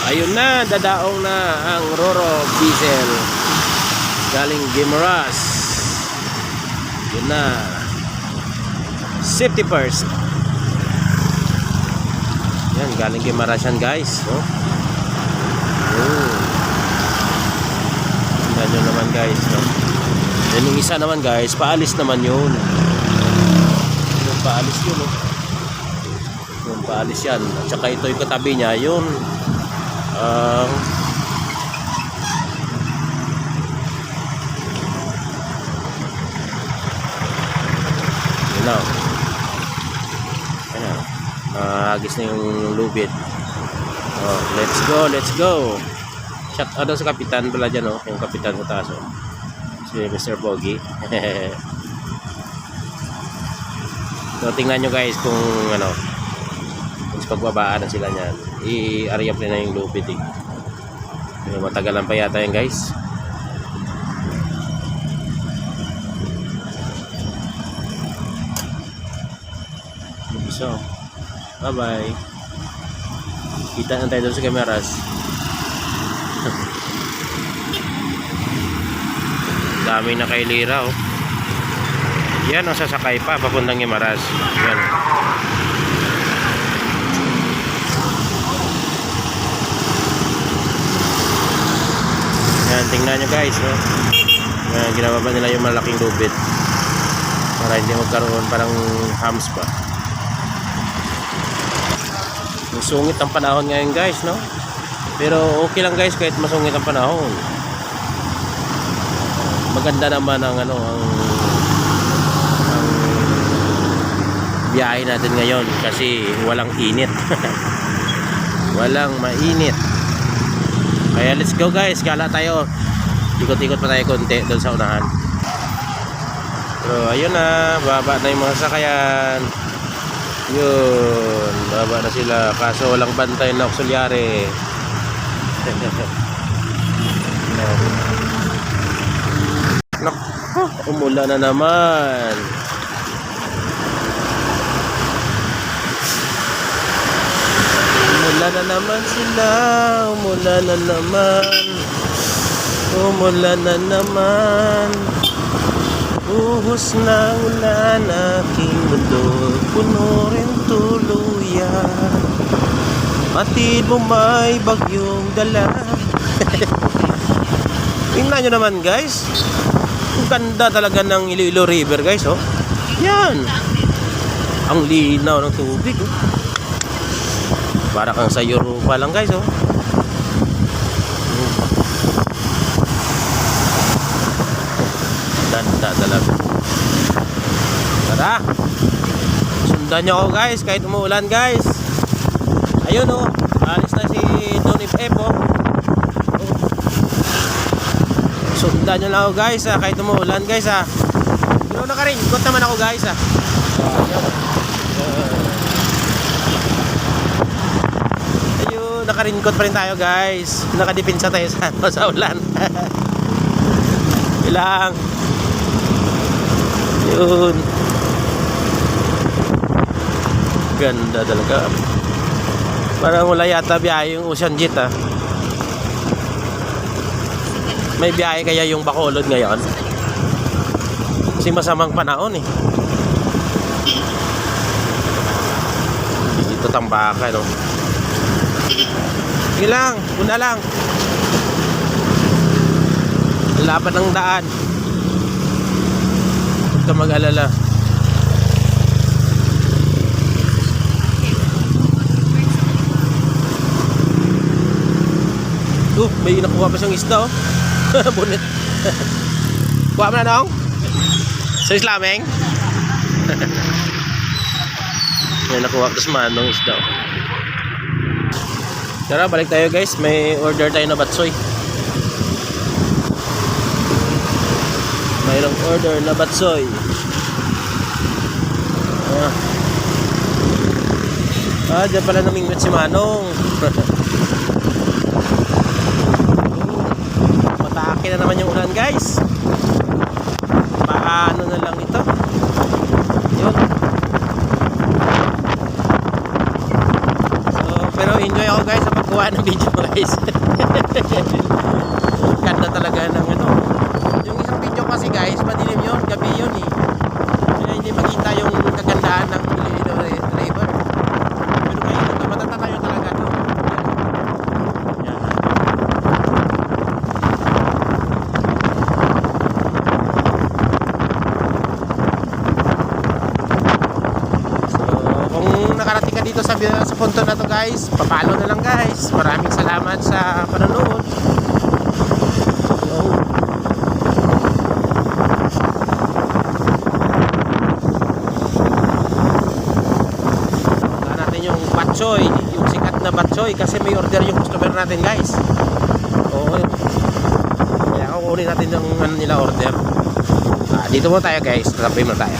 Ayun na, dadaong na ang Roro Diesel galing Guimaras. Yun na. Safety first. Yan, galing Guimaras yan guys. Oh. Tingnan nyo naman guys. No? Yan yung isa naman guys, paalis naman yun. Yung paalis yun. Oh. Yung paalis yan. At saka ito yung katabi niya, yun. Yun na. Ayan. Agis na yung lubid. Oh, let's go, let's go. Shout out sa kapitan pala dyan, oh. Yung kapitan sa taas, oh. Si Mr. Pogi. So, tingnan nyo guys kung ano, kung pagbabaan na sila niyan. I-arya na yung lupit, eh. Pero matagalan pa yata yan guys. So, bye bye. Kita na tayo doon sa kameras. Dami na kay Lira, oh. Yan ang sasakay pa papuntang Guimaras. Yan. Yan, tingnan nyo guys, no? Yan, ginawa ba nila yung malaking lubid para hindi magkaroon parang hams pa. Masungit ang panahon ngayon guys, no? Pero okay lang guys kahit masungit ang panahon. Maganda naman ang ano, ang biyahe natin ngayon kasi walang init. Walang mainit. Kaya let's go guys, gala tayo. Ikot-ikot pa tayo konti doon sa unahan. Pero ayun na, baba na yung mga sakayan. Yun, baba na sila. Kaso walang bantay na auxiliary. Naku, umulan na naman. Umulan na naman sila. Umulan na naman. Umulan na naman. Buhos na ulan, aking mundo puno rin tuluyan. Matid mo may bagyong dala. Tingnan nyo naman guys, ang ganda talaga ng Iloilo River guys, oh. Yan, ang linaw ng tubig, oh. Para kang sa Europa lang guys, oh. Ganda talaga. Tara, sundan nyo ako guys kahit umuulan guys. Ayun, oh, alis na si Don F, oh. Sundan nyo lang ako guys, kahit umuulan guys, ha. Pero naka-raincoat naman ako guys, ha. Ayun, naka-raincoat pa rin tayo guys. Nakadepensa tayo sa ulan. Ilang. Yun. Ganda talaga. Parang wala yata biyahe yung Ocean Jet, ha. May biyahe kaya yung Bacolod ngayon? Kasi masamang panahon, eh. Dito Tambaca, no? Sige lang, una lang. Laban ng daan. Huwag ka mag-alala. May nakuha pa siyang isda, oh. Bunit. Kuha mo na dong? Sa islameng? May nakuha pa sa manong isda, oh. Tara, balik tayo guys. May order tayo na batsoy. Mayroong order na batsoy. Diyan pala namingwit si Manong. Matake na naman yung ulan guys. Paano na lang ito? Yun. So, pero enjoy ako guys sa pag kuha ng video guys. Ganda talaga ng ano. Yung isang video kasi guys, madilim yun, gabi yun eh. Kaya hindi makita yung kagandahan ng Iloilo River. Pero ngayon ito, matatatayo talaga ito. Yan. Kung nakarating ka dito sa punto na to guys, papalo na lang guys. Maraming salamat sa panonood. Wala natin yung batchoy, yung sikat na batchoy kasi may order yung customer natin guys. Oo. Kaya kukunin natin yung ano nila order. Dito mo tayo guys, tatapin mo tayo.